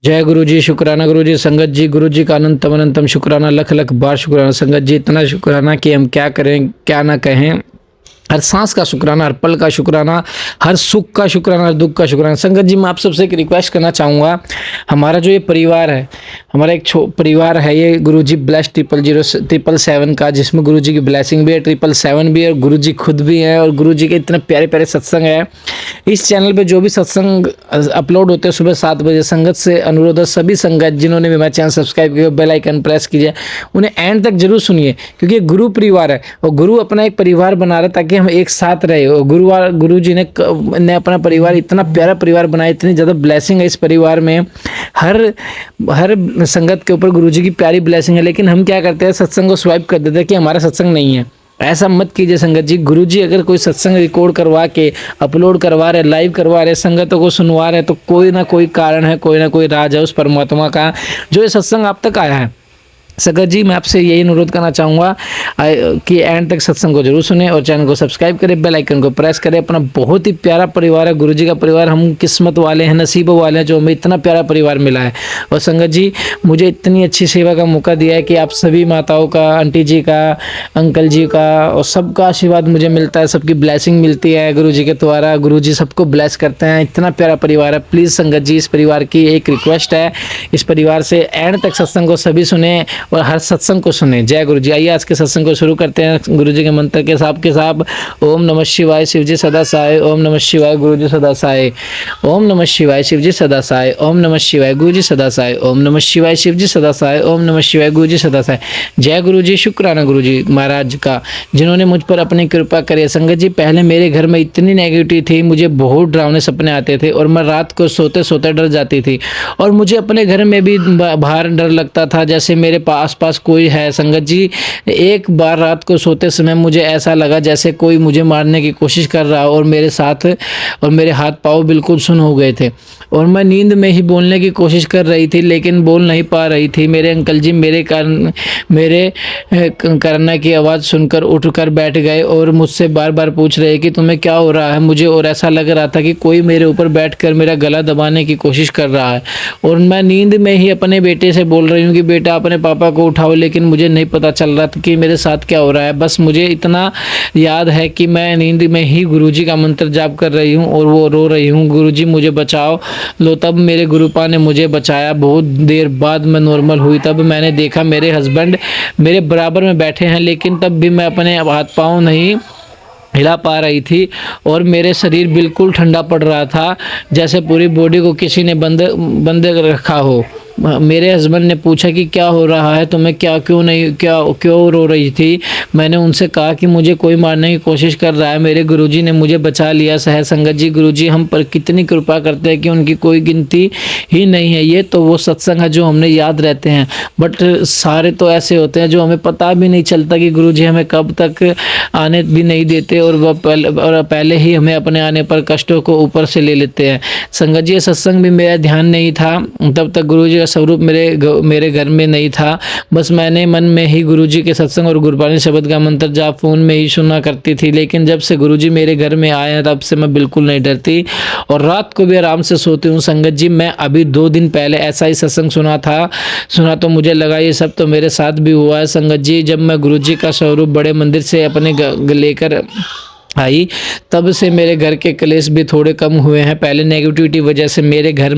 जय गुरु जी, शुक्राना गुरु जी। संगत जी, गुरु जी का अनंतम अनंतम शुक्राना, लख लख बार शुक्राना। संगत जी, इतना शुक्राना कि हम क्या करें क्या ना कहें। हर सांस का शुक्राना, हर पल का शुक्राना, हर सुख का शुक्राना, हर दुख का शुक्राना। संगत जी, मैं आप सबसे एक रिक्वेस्ट करना चाहूँगा। हमारा जो ये परिवार है, हमारा एक परिवार है ये गुरुजी ब्लेस 007 का, जिसमें गुरुजी की ब्लेसिंग भी है, 777 भी है, और गुरुजी खुद भी है, और गुरुजी के इतने प्यारे प्यारे सत्संग है। इस चैनल पे जो भी सत्संग अपलोड होते हैं सुबह 7 बजे, संगत से अनुरोध है, सभी संगत जिन्होंने भी मेरा चैनल सब्सक्राइब किया, बेल आइकन प्रेस कीजिए, उन्हें एंड तक जरूर सुनिए, क्योंकि गुरु परिवार है और गुरु अपना एक परिवार बना रहा है ताकि हम एक साथ रहे। और गुरु जी ने अपना परिवार, इतना प्यारा परिवार बनाया, इतनी ज़्यादा ब्लेसिंग है इस परिवार में। हर संगत के ऊपर गुरु जी की प्यारी ब्लेसिंग है, लेकिन हम क्या करते हैं, सत्संग को स्वाइप कर देते हैं कि हमारा सत्संग नहीं है। ऐसा मत कीजिए संगत जी। गुरु जी अगर कोई सत्संग रिकॉर्ड करवा के अपलोड करवा रहे, लाइव करवा रहे, संगतों को सुनवा रहे, तो कोई ना कोई कारण है, कोई ना कोई राज है उस परमात्मा का, जो ये सत्संग आप तक आया है। संगत जी, मैं आपसे यही अनुरोध करना चाहूँगा कि एंड तक सत्संग को जरूर सुने और चैनल को सब्सक्राइब करें, बेल आइकन को प्रेस करें। अपना बहुत ही प्यारा परिवार है गुरुजी का परिवार। हम किस्मत वाले हैं, नसीब वाले हैं जो हमें इतना प्यारा परिवार मिला है। और संगत जी, मुझे इतनी अच्छी सेवा का मौका दिया है कि आप सभी माताओं का, आंटी जी का, अंकल जी का, और सबका आशीर्वाद मुझे मिलता है, सबकी ब्लेसिंग मिलती है गुरुजी के द्वारा। गुरुजी सबको ब्लेस करते हैं। इतना प्यारा परिवार है। प्लीज़ संगत जी, इस परिवार की एक रिक्वेस्ट है, इस परिवार से एंड तक सत्संग को सभी सुने और हर सत्संग को सुने। जय गुरु जी। आइए आज के सत्संग को शुरू करते हैं गुरु जी के मंत्र के साथ ओम नमः शिवाय, शिव जी सदा सहाय। ओम नमः शिवाय, गुरु जी सदा सहाय। ओम नमः शिवाय, शिव जी सदा सहाय। ओम नमः शिवाय, गुरु जी सदा सहाय। ओम नमः शिवाय, शिव जी सदा सहाय। ओम नमः शिवाय, गुरु जी सदा सहाय। जय गुरु जी। शुक्राना गुरु जी महाराज का, जिन्होंने मुझ पर अपनी कृपा करी। संगत जी, पहले मेरे घर में इतनी नेगेटिविटी थी, मुझे बहुत डरावने सपने आते थे और मैं रात को सोते सोते डर जाती थी, और मुझे अपने घर में भी बाहर डर लगता था, जैसे मेरे आस पास कोई है। संगत जी, एक बार रात को सोते समय मुझे ऐसा लगा जैसे कोई मुझे मारने की कोशिश कर रहा और मेरे साथ, और मेरे हाथ पाँव बिल्कुल सुन्न हो गए थे, और मैं नींद में ही बोलने की कोशिश कर रही थी लेकिन बोल नहीं पा रही थी। मेरे अंकल जी मेरे करना की आवाज़ सुनकर उठकर बैठ गए और मुझसे बार बार पूछ रहे कि तुम्हें क्या हो रहा है मुझे, और ऐसा लग रहा था कि कोई मेरे ऊपर बैठकर मेरा गला दबाने की कोशिश कर रहा है। और मैं नींद में ही अपने बेटे से बोल रही हूँ कि बेटा अपने पापा को उठाओ, लेकिन मुझे नहीं पता चल रहा था कि मेरे साथ क्या हो रहा है। बस मुझे इतना याद है कि मैं नींद में ही गुरुजी का मंत्र जाप कर रही हूँ और वो रो रही हूँ, गुरुजी मुझे बचाओ। लो, तब मेरे गुरुपा ने मुझे बचाया। बहुत देर बाद मैं नॉर्मल हुई। तब मैंने देखा मेरे हस्बैंड मेरे बराबर में बैठे हैं, लेकिन तब भी मैं अपने हाथ पाँव नहीं हिला पा रही थी और मेरे शरीर बिल्कुल ठंडा पड़ रहा था, जैसे पूरी बॉडी को किसी ने बंद रखा हो। मेरे हस्बैंड ने पूछा कि क्या हो रहा है तुम्हें, क्यों रो रही थी। मैंने उनसे कहा कि मुझे कोई मारने की कोशिश कर रहा है, मेरे गुरुजी ने मुझे बचा लिया। सह संगत जी, गुरुजी हम पर कितनी कृपा करते हैं कि उनकी कोई गिनती ही नहीं है। ये तो वो सत्संग है जो हमने याद रहते हैं, बट सारे तो ऐसे होते हैं जो हमें पता भी नहीं चलता कि गुरुजी हमें कब तक आने भी नहीं देते, और वह पहले ही हमें अपने आने पर कष्टों को ऊपर से ले लेते हैं। संगत जी, सत्संग भी मेरा ध्यान नहीं था, तब तक गुरुजी का स्वरूप मेरे घर में नहीं था। बस मैंने मन में ही गुरुजी के सत्संग और गुरबाणी शब्द का मंत्र जाप फोन में ही सुना करती थी, लेकिन जब से गुरुजी मेरे घर में आए हैं तब से मैं बिल्कुल नहीं डरती और रात को भी आराम से सोती हूँ। संगत जी, मैं अभी 2 दिन पहले ऐसा ही सत्संग सुना तो मुझे लगा ये सब तो मेरे साथ भी हुआ है। संगत जी, जब मैं गुरुजी का स्वरूप बड़े मंदिर से अपने लेकर आई, तब से मेरे घर के क्लेश भी थोड़े कम हुए हैं। पहले नेगेटिविटी वजह से मेरे घर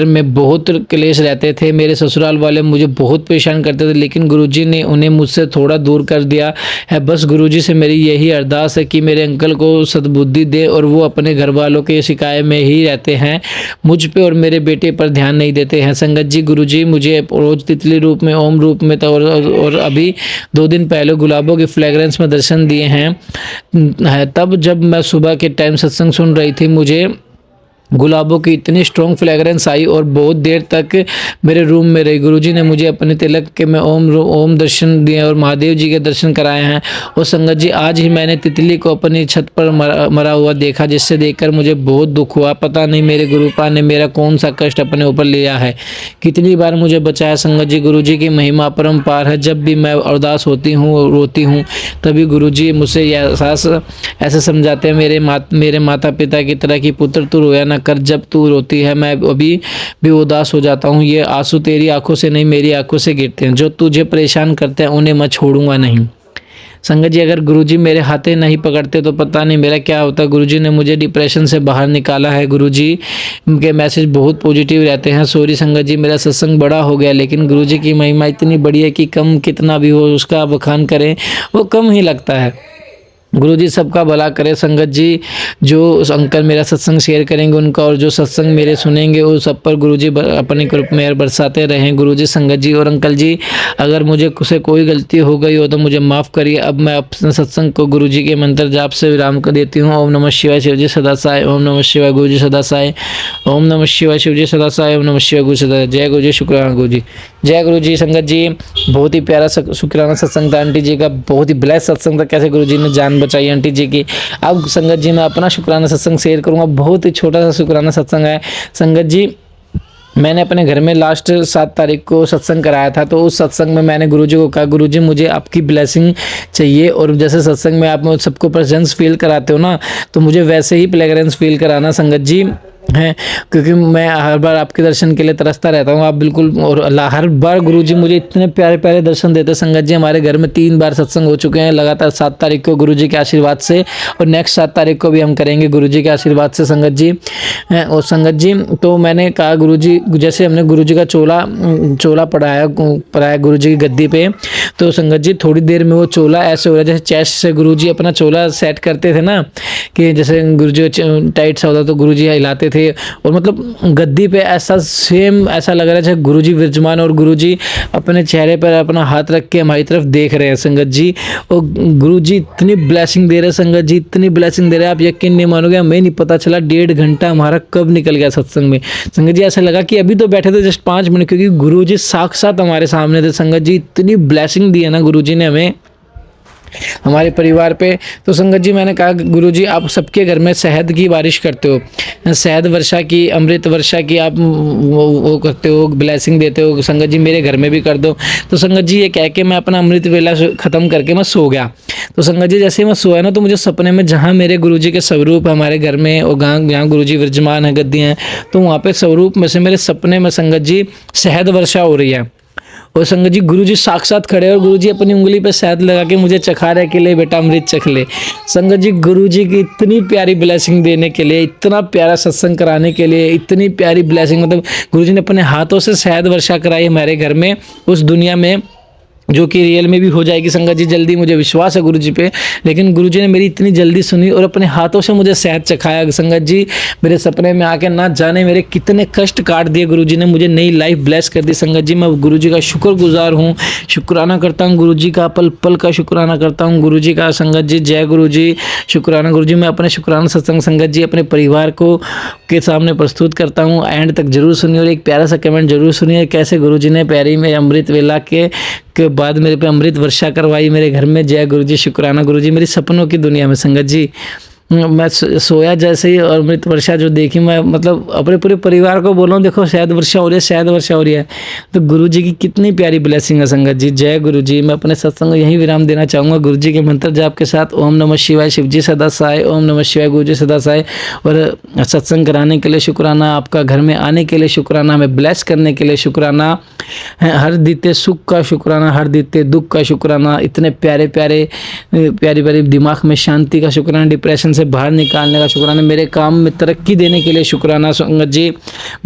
में बहुत क्लेश रहते थे। मेरे ससुराल वाले मुझे बहुत परेशान करते थे, लेकिन गुरुजी ने उन्हें मुझसे थोड़ा दूर कर दिया है। बस गुरुजी से मेरी यही अरदास है कि मेरे अंकल को सद्बुद्धि दे और वो अपने घर वालों के शिकायत में ही रहते हैं, मुझ पे और मेरे बेटे पर ध्यान नहीं देते हैं। संगत जी, गुरुजी मुझे रोज तितली रूप में, ओम रूप में और अभी 2 दिन पहले गुलाबों की फ्रेगरेंस में दर्शन दिए हैं। तब जब मैं सुबह के टाइम सत्संग सुन रही थी, मुझे गुलाबों की इतनी स्ट्रॉन्ग फ्रेगरेंस आई और बहुत देर तक मेरे रूम में रही। गुरुजी ने मुझे अपने तिलक के में ओम दर्शन दिए और महादेव जी के दर्शन कराए हैं। और संगत जी, आज ही मैंने तितली को अपनी छत पर मरा हुआ देखा, जिससे देखकर मुझे बहुत दुख हुआ। पता नहीं मेरे गुरुपा ने मेरा कौन सा कष्ट अपने ऊपर लिया है, कितनी बार मुझे बचाया। संगत जी, गुरुजी की महिमा परम्पार है। जब भी मैं उदास होती हूँ, रोती हूँ, तभी गुरुजी मुझसे एहसास ऐसे समझाते हैं, मेरे माता पिता की तरह कि पुत्र तू रोया ना न कर, जब तू रोती है मैं अभी भी उदास हो जाता हूँ। ये आंसू तेरी आंखों से नहीं मेरी आंखों से गिरते हैं। जो तुझे परेशान करते हैं उन्हें मैं छोड़ूंगा नहीं। संगत जी, अगर गुरुजी मेरे हाथे नहीं पकड़ते तो पता नहीं मेरा क्या होता। गुरुजी ने मुझे डिप्रेशन से बाहर निकाला है। गुरुजी के मैसेज बहुत पॉजिटिव रहते हैं। सॉरी संगत जी, मेरा सत्संग बड़ा हो गया, लेकिन गुरुजी की महिमा इतनी बड़ी है कि कम कितना भी हो उसका बखान करें वो कम ही लगता है। गुरुजी सबका भला करे। संगत जी, जो अंकल मेरा सत्संग शेयर करेंगे उनका और जो सत्संग मेरे सुनेंगे वो सब पर गुरुजी अपनी कृपा मेहर बरसाते रहें। गुरुजी, संगत जी और अंकल जी, अगर मुझे से कोई गलती हो गई हो तो मुझे माफ़ करिए। अब मैं अपने सत्संग को गुरुजी के मंत्र जाप से विराम कर देती हूँ। ओम नमः शिवाय, शिवजी सदा साय। ओम नमः शिवाय, गुरुजी सदा साय। ओम नमः शिवाय, शिवजी सदा साय। ओम नमः शिवाय, गुरु सदा। जय गुरुजी, शुक्राना गुरुजी। जय गुरुजी। संगत जी, बहुत ही प्यारा शुक्राना सत्संग था। आंटी जी का बहुत ही ब्लेस सत्संग था। कैसे गुरुजी ने जान बचाई आंटी जी की। अब संगत जी मैं अपना शुक्राना सत्संग शेयर करूंगा। बहुत ही छोटा सा शुक्राना सत्संग है। संगत जी, मैंने अपने घर में लास्ट 7 तारीख को सत्संग कराया था। तो उस सत्संग में मैंने गुरुजी को कहा, गुरुजी मुझे आपकी ब्लेसिंग चाहिए, और जैसे सत्संग में आप सबको प्रेजेंस फील कराते हो ना, तो मुझे वैसे ही फ्रेग्रेंस फील कराना संगत जी है, क्योंकि मैं हर बार आपके दर्शन के लिए तरसता रहता हूँ। आप बिल्कुल, और हर बार गुरुजी मुझे इतने प्यारे प्यारे दर्शन देते हैं। संगत जी, हमारे घर में 3 बार सत्संग हो चुके हैं लगातार। 7 तारीख को गुरुजी के आशीर्वाद से, और नेक्स्ट 7 तारीख को भी हम करेंगे गुरुजी के आशीर्वाद से संगत जी। और संगत जी, तो मैंने कहा गुरुजी, जैसे हमने गुरुजी का चोला पढ़ाया गुरुजी की गद्दी पे, तो संगत जी थोड़ी देर में वो चोला ऐसे हो रहा है जैसे चेस्ट से गुरुजी अपना चोला सेट करते थे ना, कि जैसे गुरुजी टाइट सा होता तो गुरुजी हिलाते थे, और मतलब गद्दी पे ऐसा सेम ऐसा लग रहा है जैसे गुरुजी विराजमान और गुरुजी अपने चेहरे पर अपना हाथ रख के हमारी तरफ देख रहे हैं संगत जी। और गुरुजी इतनी ब्लेसिंग दे रहे हैं संगत जी, इतनी ब्लेसिंग दे रहे हैं, आप यकीन नहीं मानोगे, हमें नहीं पता चला 1.5 घंटा हमारा कब निकल गया सत्संग में। संगत जी, ऐसा लगा कि अभी तो बैठे थे जस्ट 5 मिनट, क्योंकि गुरुजी साक्षात हमारे सामने थे। संगत जी, इतनी ब्लेसिंग दी है ना गुरुजी ने हमें, हमारे परिवार पे। तो संगत जी, मैंने कहा गुरुजी आप सबके घर में शहद की बारिश करते हो, शहद वर्षा की, अमृत वर्षा की आप वो करते हो, ब्लेसिंग देते हो। संगत जी, मेरे घर में भी कर दो। तो संगत जी, ये कह के मैं अपना अमृत वेला ख़त्म करके मैं सो गया। तो संगत जी, जैसे मैं सोया ना, तो मुझे सपने में जहाँ मेरे गुरुजी के स्वरूप है हमारे घर में, और जहाँ गुरुजी विराजमान है गद्दी हैं, तो वहाँ पे स्वरूप में से मेरे सपने में संगत जी शहद वर्षा हो रही है। और संगत जी, गुरुजी साक्षात खड़े और गुरुजी अपनी उंगली पे शहद लगा के मुझे चखा रहे कि ले बेटा अमृत चख ले। संगत जी, गुरुजी की इतनी प्यारी ब्लेसिंग देने के लिए, इतना प्यारा सत्संग कराने के लिए, इतनी प्यारी ब्लेसिंग, मतलब गुरुजी ने अपने हाथों से शहद वर्षा कराई हमारे घर में, उस दुनिया में, जो कि रियल में भी हो जाएगी संगत जी जल्दी, मुझे विश्वास है गुरुजी पे। लेकिन गुरुजी ने मेरी इतनी जल्दी सुनी और अपने हाथों से मुझे शहद चखाया। संगत जी, मेरे सपने में आके ना जाने मेरे कितने कष्ट काट दिए गुरुजी ने, मुझे नई लाइफ ब्लेस कर दी। संगत जी, मैं गुरुजी का शुक्रगुजार हूँ, शुक्राना करता हूँ गुरुजी का, पल पल का शुक्राना करता हूँ गुरुजी का। संगत जी, जय गुरुजी, शुक्राना गुरुजी। मैं अपने शुक्राना सत्संग संगत जी अपने परिवार को के सामने प्रस्तुत करता हूँ। एंड तक जरूर सुनिए और एक प्यारा सा कमेंट जरूर सुनिए, कैसे गुरुजी ने प्यारी में अमृत वेला के बाद मेरे पे अमृत वर्षा करवाई मेरे घर में। जय गुरुजी, शुक्राना गुरुजी, मेरी सपनों की दुनिया में। संगत जी, मैं सोया जैसे ही और अमृत वर्षा जो देखी, मैं मतलब अपने पूरे परिवार को बोल रहा हूँ देखो शहद वर्षा हो रही है, शहद वर्षा हो रही है। तो गुरुजी की कितनी प्यारी ब्लेसिंग है संगत जी। जय गुरुजी। मैं अपने सत्संग को यहीं विराम देना चाहूँगा गुरुजी के मंत्र जाप के साथ। ओम नमः शिवाय, शिवजी सदा साय। ओम नमः शिवाय, गुरुजी सदा साय। और सत्संग कराने के लिए शुक्राना, आपका घर में आने के लिए शुक्राना, हमें ब्लेस करने के लिए शुक्राना, हर देते सुख का शुक्राना, हर देते दुख का शुक्राना, इतने प्यारे प्यारे प्यारी प्यारी दिमाग में शांति का शुक्राना, डिप्रेशन से बाहर निकालने का शुक्राना, मेरे काम में तरक्की देने के लिए शुक्राना संगत जी,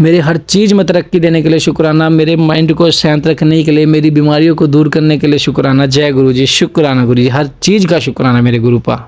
मेरे हर चीज़ में तरक्की देने के लिए शुक्राना, मेरे माइंड को शांत रखने के लिए, मेरी बीमारियों को दूर करने के लिए शुक्राना। जय गुरु जी, शुक्राना गुरु जी, हर चीज़ का शुक्राना मेरे गुरु पा।